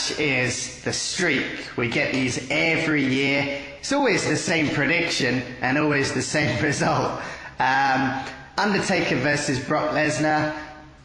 match is the streak. We get these every year. It's always the same prediction and always the same result. Undertaker versus Brock Lesnar.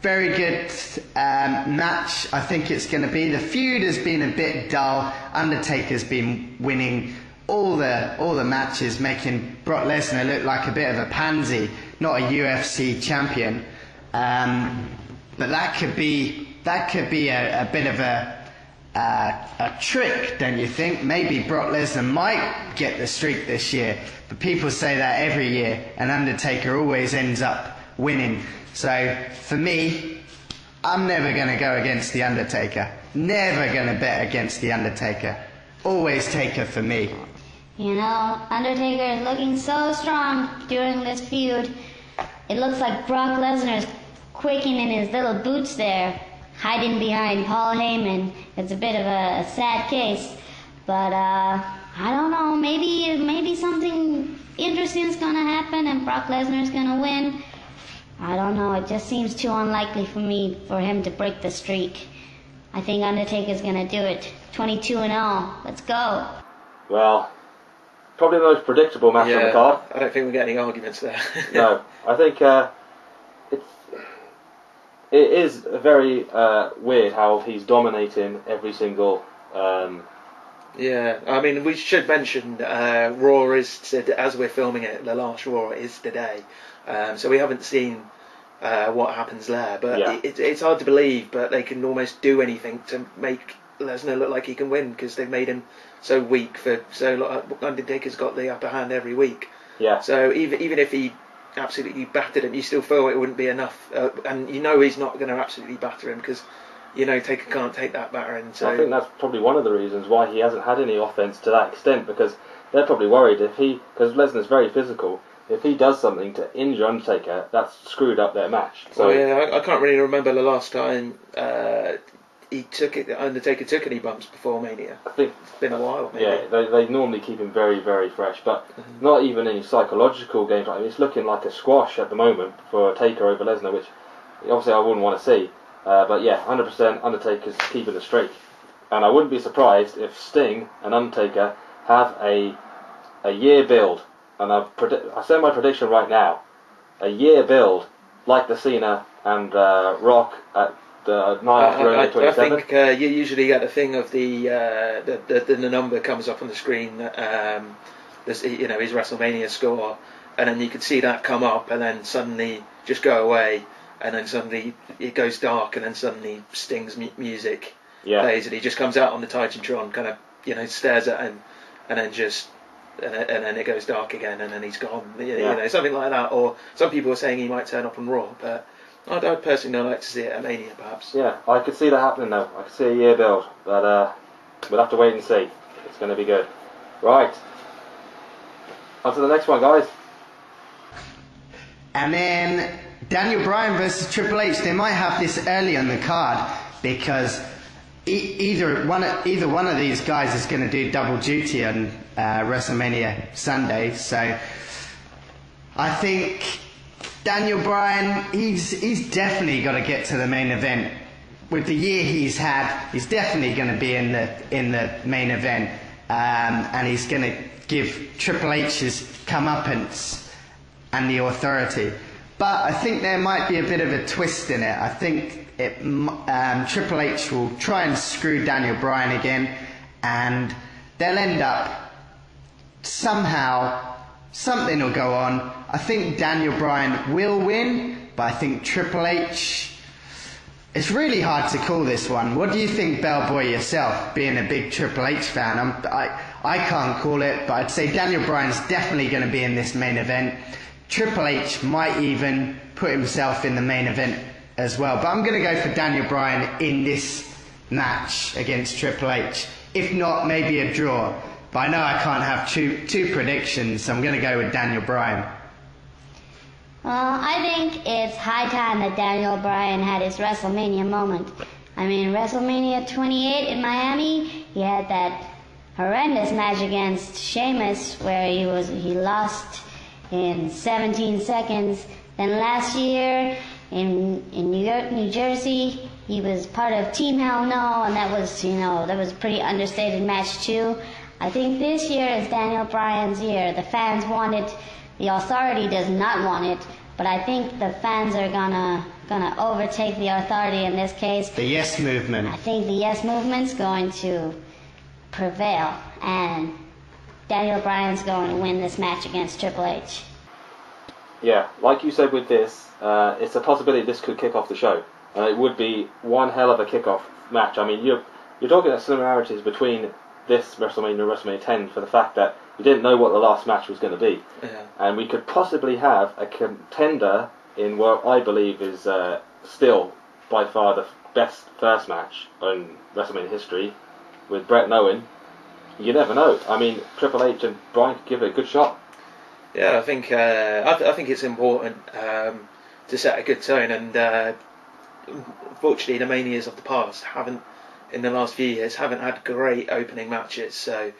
Very good match, I think it's going to be. The feud has been a bit dull. Undertaker's been winning all the matches, making Brock Lesnar look like a bit of a pansy, not a UFC champion. But that could be a bit of a trick, don't you think? Maybe Brock Lesnar might get the streak this year, but people say that every year, and Undertaker always ends up winning. So for me, I'm never going to go against the Undertaker. Never going to bet against the Undertaker. Always Taker for me. You know, Undertaker is looking so strong during this feud. It looks like Brock Lesnar's quaking in his little boots there, hiding behind Paul Heyman. It's a bit of a sad case, but I don't know, maybe something interesting's gonna happen and Brock Lesnar's gonna win. I don't know, it just seems too unlikely for him to break the streak. I think Undertaker's gonna do it. 22-0, let's go. Well, probably the most predictable match on the card. I don't think we get any arguments there. No, I think it is very weird how he's dominating every single. Yeah, I mean, we should mention Raw is, as we're filming it, the last Raw is today. So we haven't seen what happens there. But it's hard to believe, but they can almost do anything to make Lesnar look like he can win because they've made him so weak for so long. Undertaker's got the upper hand every week. Yeah. So even if he absolutely battered him, you still feel it wouldn't be enough. And you know he's not going to absolutely batter him because you know Taker can't take that battering. So I think that's probably one of the reasons why he hasn't had any offense to that extent, because they're probably worried because Lesnar's very physical. If he does something to injure Undertaker, that's screwed up their match. So I can't really remember the last time Undertaker took any bumps before Mania. I think it's been a while. Maybe. Yeah, they normally keep him very, very fresh, but not even any psychological games. I mean, it's looking like a squash at the moment for Taker over Lesnar, which obviously I wouldn't want to see. But yeah, 100% Undertaker's keeping the streak, and I wouldn't be surprised if Sting and Undertaker have a year build. And I say my prediction right now: a year build like the Cena and Rock at the night after 27. I think you usually get the thing of the number comes up on the screen. His WrestleMania score, and then you could see that come up, and then suddenly just go away, and then suddenly it goes dark, and then suddenly Sting's music plays, and he just comes out on the Titantron, kind of stares at him, and then just. And then it goes dark again, and then he's gone. Something like that. Or some people are saying he might turn up on Raw, but I'd personally like to see it at Mania, perhaps. Yeah, I could see that happening though. I could see a year build, but we'll have to wait and see. It's going to be good. Right. On to the next one, guys. And then Daniel Bryan versus Triple H. They might have this early on the card because either one of these guys is going to do double duty on WrestleMania Sunday. So I think Daniel Bryan, he's definitely got to get to the main event. With the year he's had, he's definitely going to be in the main event, and he's going to give Triple H his comeuppance and the authority. But I think there might be a bit of a twist in it. I think Triple H will try and screw Daniel Bryan again, and they'll end up somehow, something will go on. I think Daniel Bryan will win, but I think Triple H, it's really hard to call this one. What do you think, Bellboy, yourself, being a big Triple H fan? I can't call it, but I'd say Daniel Bryan's definitely going to be in this main event. Triple H might even put himself in the main event as well. But I'm going to go for Daniel Bryan in this match against Triple H. If not, maybe a draw. But I know I can't have two predictions, so I'm going to go with Daniel Bryan. Well, I think it's high time that Daniel Bryan had his WrestleMania moment. I mean, WrestleMania 28 in Miami, he had that horrendous match against Sheamus where he lost in 17 seconds. Then last year in New York, New Jersey. He was part of Team Hell No, and that was a pretty understated match too. I think this year is Daniel Bryan's year. The fans want it. The authority does not want it, but I think the fans are gonna overtake the authority in this case. The Yes Movement. I think the Yes Movement's going to prevail, and Daniel Bryan's going to win this match against Triple H. Yeah, like you said with this, it's a possibility this could kick off the show. It would be one hell of a kickoff match. I mean, you're talking about similarities between this WrestleMania and WrestleMania 10 for the fact that you didn't know what the last match was going to be. Yeah. And we could possibly have a contender in what I believe is still by far the best first match in WrestleMania history with Brett and Owen. You never know. I mean, Triple H and Bryan could give it a good shot. Yeah, I think it's important to set a good tone, and unfortunately, the Manias of the past in the last few years, haven't had great opening matches. So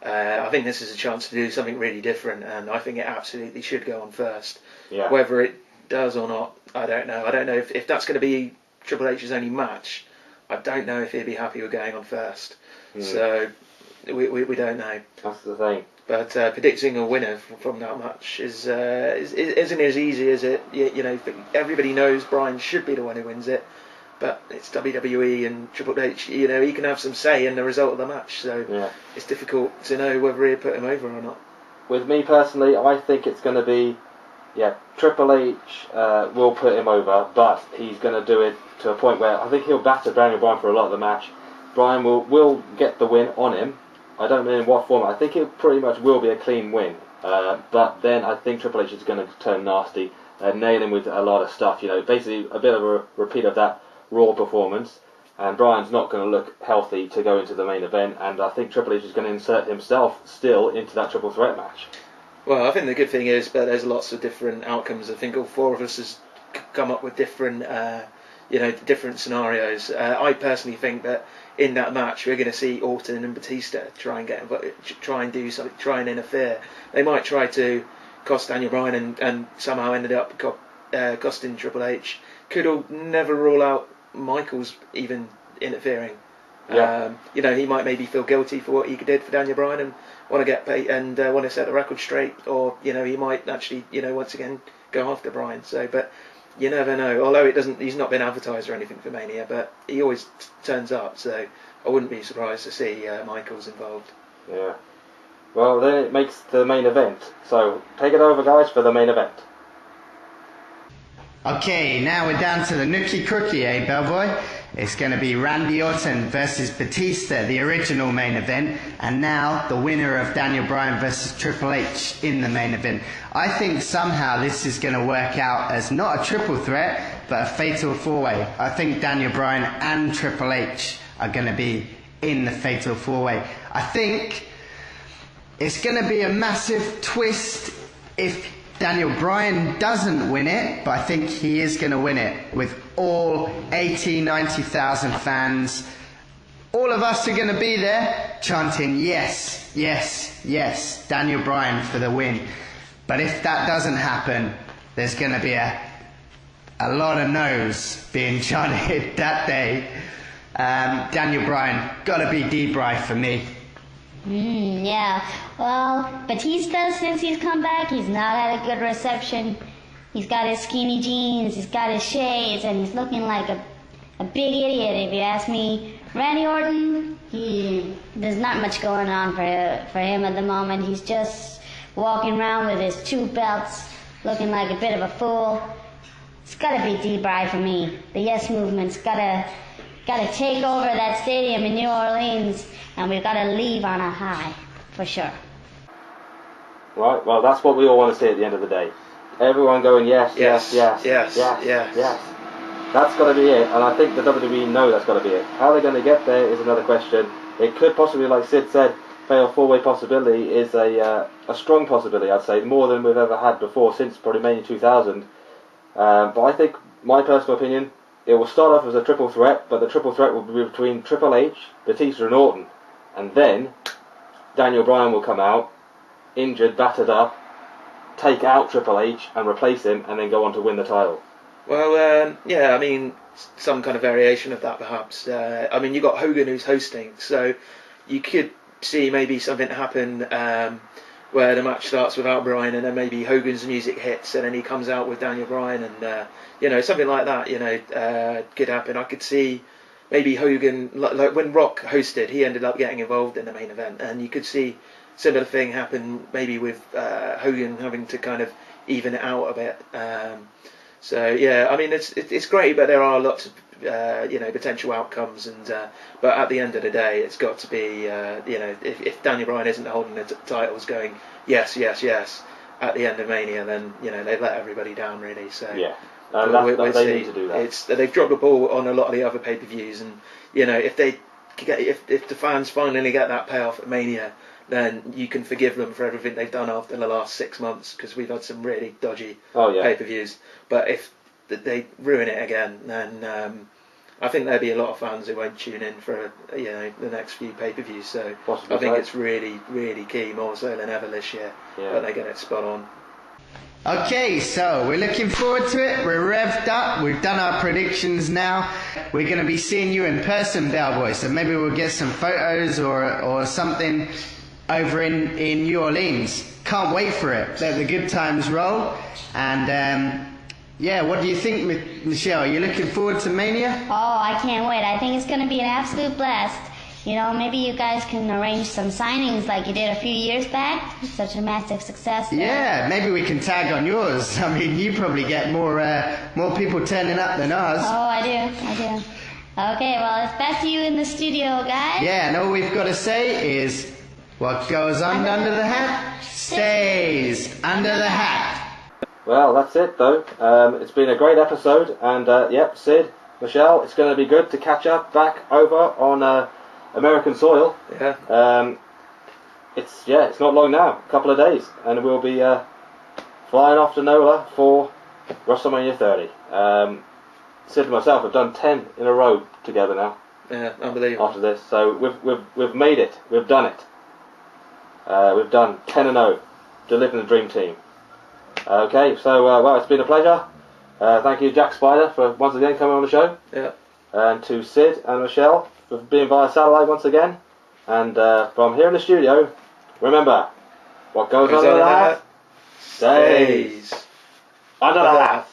I think this is a chance to do something really different, and I think it absolutely should go on first. Yeah. Whether it does or not, I don't know. I don't know if that's going to be Triple H's only match. I don't know if he'd be happy with going on first. So we don't know. That's the thing. But predicting a winner from that match isn't as easy as it. You know, everybody knows Bryan should be the one who wins it, but it's WWE and Triple H. You know, he can have some say in the result of the match, so it's difficult to know whether he'll put him over or not. With me personally, I think it's going to be, Triple H will put him over, but he's going to do it to a point where I think he'll batter Daniel Bryan for a lot of the match. Bryan will get the win on him. I don't know in what form. I think it pretty much will be a clean win. But then I think Triple H is going to turn nasty, nail him with a lot of stuff. You know, basically a bit of a repeat of that Raw performance. And Bryan's not going to look healthy to go into the main event. And I think Triple H is going to insert himself still into that triple threat match. Well, I think the good thing is that there's lots of different outcomes. I think all four of us has come up with different, different scenarios. I personally think that in that match we're going to see Orton and Batista try and do something, try and interfere. They might try to cost Daniel Bryan and somehow ended up costing Triple H. Could never rule out Michaels even interfering. Yeah. He might maybe feel guilty for what he did for Daniel Bryan and want to get paid and want to set the record straight, or he might actually once again go after Bryan. So, but you never know. Although he's not been advertised or anything for Mania, but he always turns up. So I wouldn't be surprised to see Michaels involved. Yeah. Well, then it makes the main event. So take it over, guys, for the main event. Okay, now we're down to the nookie crookie, Bellboy? It's going to be Randy Orton versus Batista, the original main event, and now the winner of Daniel Bryan versus Triple H in the main event. I think somehow this is going to work out as not a triple threat, but a fatal four-way. I think Daniel Bryan and Triple H are going to be in the fatal four-way. I think it's going to be a massive twist if Daniel Bryan doesn't win it, but I think he is going to win it with all 80, 90,000 fans. All of us are going to be there chanting, yes, yes, yes, Daniel Bryan for the win. But if that doesn't happen, there's going to be a lot of no's being chanted that day. Daniel Bryan, got to be D-Bry for me. Yeah. Well, Batista, since he's come back, he's not had a good reception. He's got his skinny jeans, he's got his shades, and he's looking like a big idiot, if you ask me. Randy Orton, there's not much going on for him at the moment. He's just walking around with his two belts, looking like a bit of a fool. It's gotta be D-Bry for me. The Yes Movement's gotta take over that stadium in New Orleans, and we've got to leave on a high, for sure. Right, well, that's what we all want to see at the end of the day. Everyone going yes, yes, yes, yes, yes, yes. yes. That's got to be it, and I think the WWE know that's got to be it. How they're going to get there is another question. It could possibly, like Sid said, fail four-way possibility is a strong possibility, I'd say, more than we've ever had before since probably Mania 2000. But I think, my personal opinion, it will start off as a triple threat, but the triple threat will be between Triple H, Batista and Orton. And then Daniel Bryan will come out, injured, battered up, take out Triple H and replace him, and then go on to win the title. Well, yeah, I mean, some kind of variation of that, perhaps. I mean, you got Hogan who's hosting, so you could see maybe something happen where the match starts without Bryan, and then maybe Hogan's music hits, and then he comes out with Daniel Bryan, and something like that. Could happen. I could see maybe Hogan, like when Rock hosted, he ended up getting involved in the main event, and you could see similar thing happen maybe with Hogan having to kind of even it out a bit. So yeah, I mean it's great, but there are lots of potential outcomes, and but at the end of the day, it's got to be if Daniel Bryan isn't holding the titles, going yes at the end of Mania, then they've let everybody down really. So Yeah. we'll They see. need to do that. They've dropped the ball on a lot of the other pay-per-views, and if the fans finally get that payoff at Mania, then you can forgive them for everything they've done after the last 6 months, because we've had some really dodgy pay-per-views. But if they ruin it again, then I think there'll be a lot of fans who won't tune in for the next few pay-per-views. So Possibly I think so. it's really, really key, more so than ever this year, that they get it spot on. Okay, so we're looking forward to it. We're revved up. We've done our predictions now. We're going to be seeing you in person, Bellboy. So maybe we'll get some photos or something over in New Orleans. Can't wait for it. Let the good times roll. And what do you think, Michelle? Are you looking forward to Mania? Oh, I can't wait. I think it's going to be an absolute blast. Maybe you guys can arrange some signings like you did a few years back. It's such a massive success there. Yeah, maybe we can tag on yours. I mean, you probably get more people turning up than us. Oh, I do. Okay, well, it's back to you in the studio, guys. Yeah, and all we've got to say is, what goes on under the hat stays under the hat. Well, that's it though. It's been a great episode, and Sid, Michelle, it's going to be good to catch up back over on American soil. Yeah. It's not long now, a couple of days, and we'll be flying off to NOLA for WrestleMania 30. Sid and myself have done 10 in a row together now. Yeah, unbelievable. After this, so we've made it. We've done it. We've done 10-0, delivering the dream team. Okay, so it's been a pleasure. Thank you, Jack Spider, for once again coming on the show. Yeah. And to Sid and Michelle for being via satellite once again. And from here in the studio, remember, what goes under the hat stays under the hat.